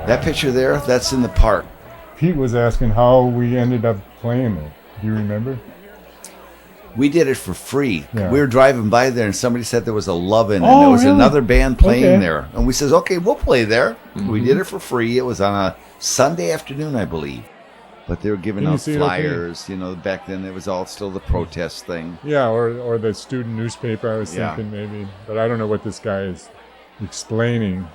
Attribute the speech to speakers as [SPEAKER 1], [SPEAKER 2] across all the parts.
[SPEAKER 1] That picture there, that's in the park.
[SPEAKER 2] Pete was asking how we ended up playing it. Do you remember?
[SPEAKER 1] We did it for free.
[SPEAKER 2] Yeah.
[SPEAKER 1] We were driving by there, and somebody said there was a Lovin', and
[SPEAKER 2] Oh,
[SPEAKER 1] there was
[SPEAKER 2] really?
[SPEAKER 1] another band playing
[SPEAKER 2] Okay.
[SPEAKER 1] there. And we says, okay, we'll play there. We did it for free. It was on a Sunday afternoon, I believe. But they were giving
[SPEAKER 2] Can you
[SPEAKER 1] out
[SPEAKER 2] see it okay?
[SPEAKER 1] flyers. You know, back then it was all still the protest thing.
[SPEAKER 2] Yeah, or the student newspaper, I was
[SPEAKER 1] Yeah.
[SPEAKER 2] thinking maybe. But I don't know what this guy is explaining.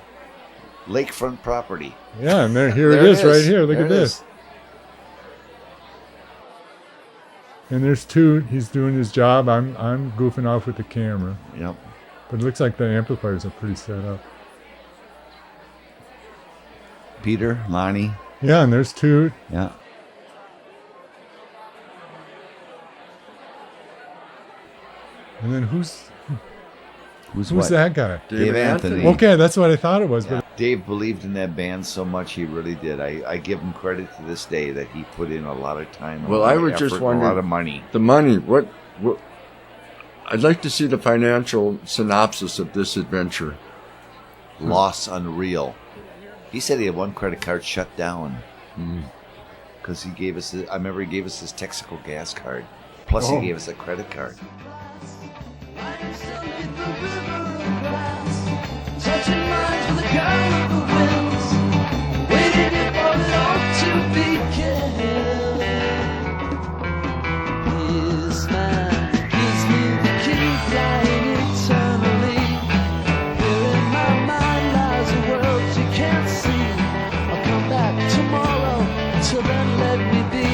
[SPEAKER 1] Lakefront property.
[SPEAKER 2] Yeah, and here
[SPEAKER 1] There
[SPEAKER 2] it is right here. Look
[SPEAKER 1] There
[SPEAKER 2] at
[SPEAKER 1] it
[SPEAKER 2] this.
[SPEAKER 1] is.
[SPEAKER 2] And there's Toot. He's doing his job. I'm goofing off with the camera.
[SPEAKER 1] Yep.
[SPEAKER 2] But it looks like the amplifiers are pretty set up.
[SPEAKER 1] Peter, Lonnie.
[SPEAKER 2] Yeah, and there's Toot.
[SPEAKER 1] Yeah.
[SPEAKER 2] And then who's
[SPEAKER 1] what?
[SPEAKER 2] that guy?
[SPEAKER 1] Dave Anthony.
[SPEAKER 2] Okay, that's what I thought it was.
[SPEAKER 1] Yeah.
[SPEAKER 2] But
[SPEAKER 1] Dave believed in that band so much, he really did. I give him credit to this day that he put in a lot of time.
[SPEAKER 3] Well,
[SPEAKER 1] a lot
[SPEAKER 3] I
[SPEAKER 1] of
[SPEAKER 3] was
[SPEAKER 1] effort,
[SPEAKER 3] just
[SPEAKER 1] and
[SPEAKER 3] wondering-
[SPEAKER 1] a lot of money.
[SPEAKER 3] The money, what I'd like to see the financial synopsis of this adventure.
[SPEAKER 1] Loss unreal. He said he had one credit card shut down because he gave us. I remember he gave us his Texaco gas card. Plus,
[SPEAKER 2] Oh.
[SPEAKER 1] he gave us a credit card.
[SPEAKER 4] Touching minds with the girl of the winds, waiting for it all to begin. This man gives me the key, flying eternally. Here in my mind lies a world you can't see. I'll come back tomorrow, till then let me be.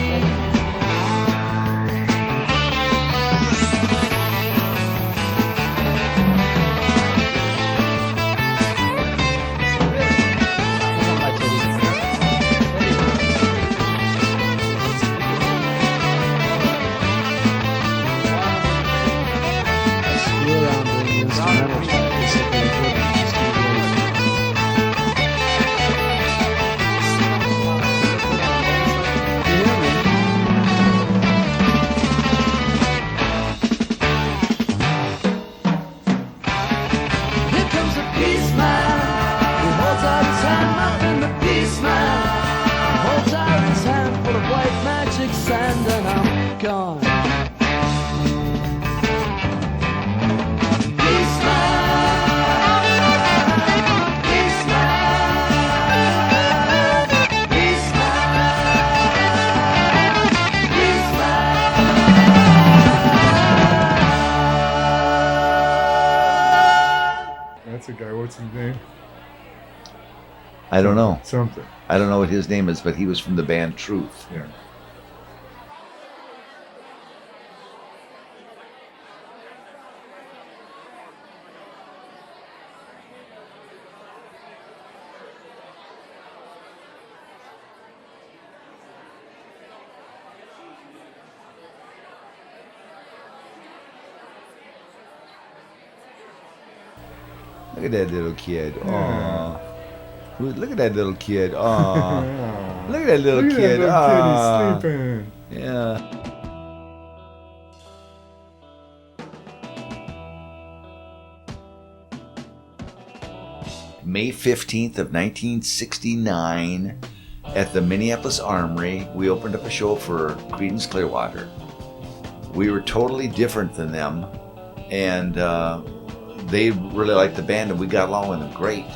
[SPEAKER 4] Here comes the peace man. He holds out his hand up in the peace man. He holds out his hand full of white magic sand, and I'm gone. Peace man. Peace man. Peace man. Peace man.
[SPEAKER 2] that's a guy. What's his name?
[SPEAKER 1] I don't know.
[SPEAKER 2] Something.
[SPEAKER 1] I don't know what his name is, but he was from the band Truth.
[SPEAKER 2] Yeah.
[SPEAKER 1] Look at that little kid. Aww. Look at that little kid. Aww. Look at that little
[SPEAKER 2] Look at
[SPEAKER 1] kid.
[SPEAKER 2] that
[SPEAKER 1] Aww.
[SPEAKER 2] little kid. He's sleeping.
[SPEAKER 1] Yeah. May 15th of 1969 at the Minneapolis Armory, we opened up a show for Creedence Clearwater. We were totally different than them, and they really liked the band, and we got along with them great.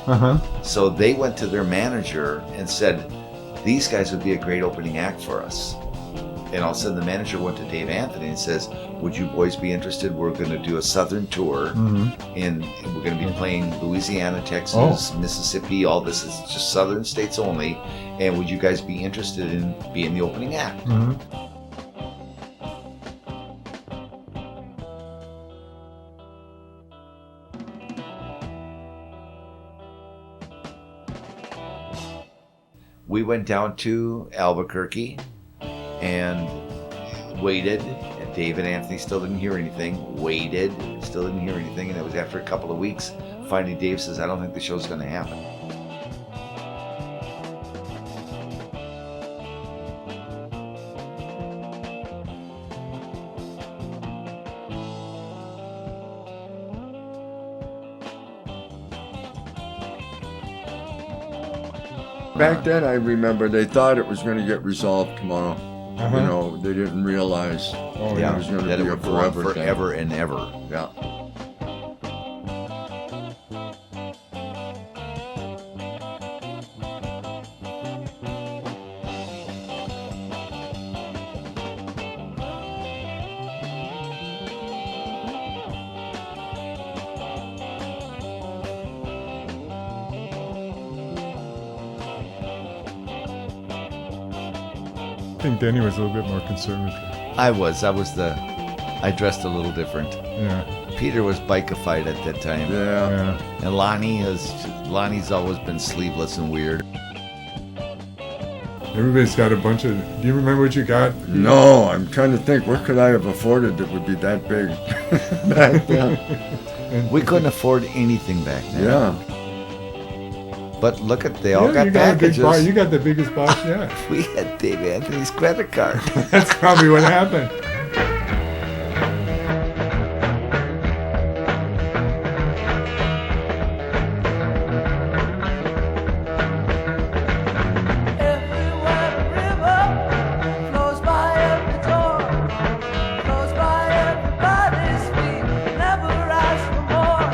[SPEAKER 1] So they went to their manager and said, these guys would be a great opening act for us. And all of a sudden the manager went to Dave Anthony and says, would you boys be interested? We're going to do a southern tour, and we're going to be playing Louisiana, Texas, Mississippi, all this is just southern states only, and would you guys be interested in being the opening act? We went down to Albuquerque and waited, and Dave and Anthony still didn't hear anything. Waited, still didn't hear anything, and it was after a couple of weeks. Finally, Dave says, I don't think the show's going to happen.
[SPEAKER 3] Back then, I remember they thought it was going to get resolved tomorrow.
[SPEAKER 2] Uh-huh.
[SPEAKER 3] You know, they didn't realize
[SPEAKER 2] Oh,
[SPEAKER 3] it was going to
[SPEAKER 1] that
[SPEAKER 3] be
[SPEAKER 1] it
[SPEAKER 3] a
[SPEAKER 1] would go on
[SPEAKER 3] forever thing.
[SPEAKER 1] forever and ever.
[SPEAKER 3] Yeah.
[SPEAKER 2] I think Denny was a little bit more conservative.
[SPEAKER 1] I dressed a little different.
[SPEAKER 2] Yeah,
[SPEAKER 1] Peter was bikeified at that time.
[SPEAKER 3] Yeah.
[SPEAKER 2] yeah.
[SPEAKER 1] And Lonnie's always been sleeveless and weird.
[SPEAKER 2] Everybody's got a bunch of. Do you remember what you got?
[SPEAKER 3] No, I'm trying to think. What could I have afforded that would be that big back then?
[SPEAKER 1] We couldn't afford anything back then.
[SPEAKER 3] Yeah.
[SPEAKER 1] But look at, they all got
[SPEAKER 2] you got a big
[SPEAKER 1] packages.
[SPEAKER 2] box. You got the biggest box yet.
[SPEAKER 1] We had Dave Anthony's credit card.
[SPEAKER 2] That's probably what happened.
[SPEAKER 4] Everywhere the river flows by every door, flows by everybody's feet, never ask for more.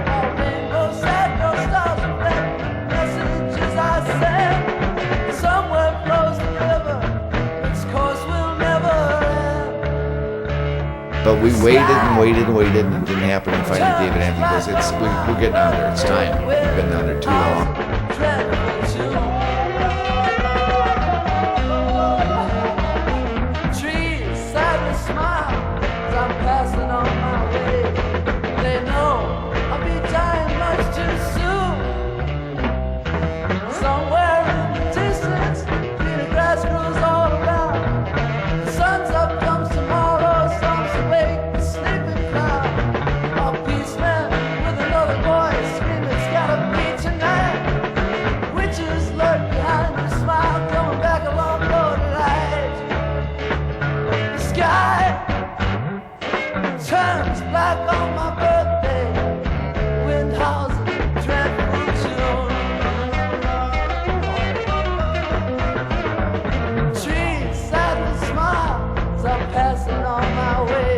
[SPEAKER 4] All rainbows, sad girls, stars, and red messages I send. Somewhere flows the river, its course will never end.
[SPEAKER 1] But we waited and waited and waited, and it didn't happen. And finally, David Anthony goes, we're getting out of there. It's time. We've been down there too long.
[SPEAKER 4] Trees sadly smile as I'm passing on my way. They know I'll be dying much too soon. Somewhere in the distance, greener grass grows all around. The sun's up, comes tomorrow, storms awake the sleeping cloud. A policeman with another voice screaming, it's gotta be tonight. Witches lurk behind your smile, coming back along road light. The sky turns black on my birthday. Wind howls a dreadful tune. Trees sadly smile as I'm passing on my way.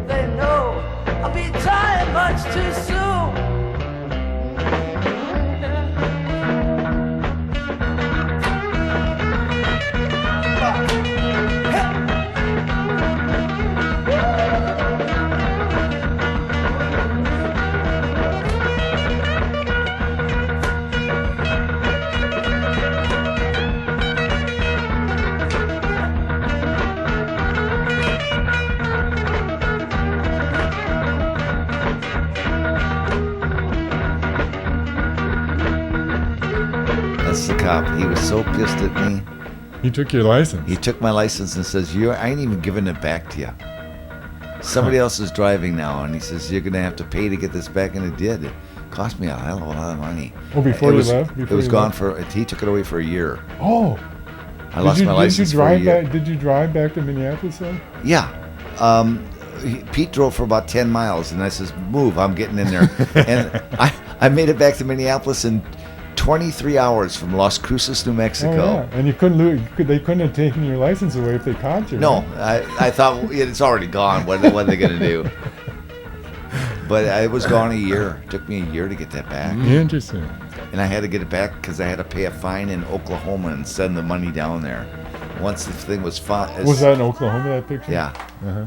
[SPEAKER 4] They know I'll be dying much too soon.
[SPEAKER 1] That's the cop. He was so pissed at me.
[SPEAKER 2] He took your license.
[SPEAKER 1] He took my license and says, I ain't even giving it back to you. Somebody else is driving now, and he says, you're going to have to pay to get this back, and it did. It cost me a hell of a lot of money.
[SPEAKER 2] Oh, before
[SPEAKER 1] it
[SPEAKER 2] you
[SPEAKER 1] was,
[SPEAKER 2] left?
[SPEAKER 1] It
[SPEAKER 2] Before
[SPEAKER 1] was
[SPEAKER 2] you
[SPEAKER 1] gone
[SPEAKER 2] left?
[SPEAKER 1] he took it away for a year.
[SPEAKER 2] Oh.
[SPEAKER 1] I lost my license
[SPEAKER 2] did you
[SPEAKER 1] for a
[SPEAKER 2] drive
[SPEAKER 1] year.
[SPEAKER 2] back? Did you drive back to Minneapolis then?
[SPEAKER 1] Yeah. Pete drove for about 10 miles, and I says, move, I'm getting in there. And I made it back to Minneapolis in 23 hours from Las Cruces, New Mexico.
[SPEAKER 2] Oh, yeah. And you couldn't they couldn't have taken your license away if they caught you.
[SPEAKER 1] No,
[SPEAKER 2] right?
[SPEAKER 1] I thought it's already gone. What are they going to do? But I was gone a year. It took me a year to get that back.
[SPEAKER 2] Interesting.
[SPEAKER 1] And I had to get it back because I had to pay a fine in Oklahoma and send the money down there. Once the thing was fine.
[SPEAKER 2] Was that in Oklahoma, that picture?
[SPEAKER 1] Yeah.
[SPEAKER 2] Uh-huh.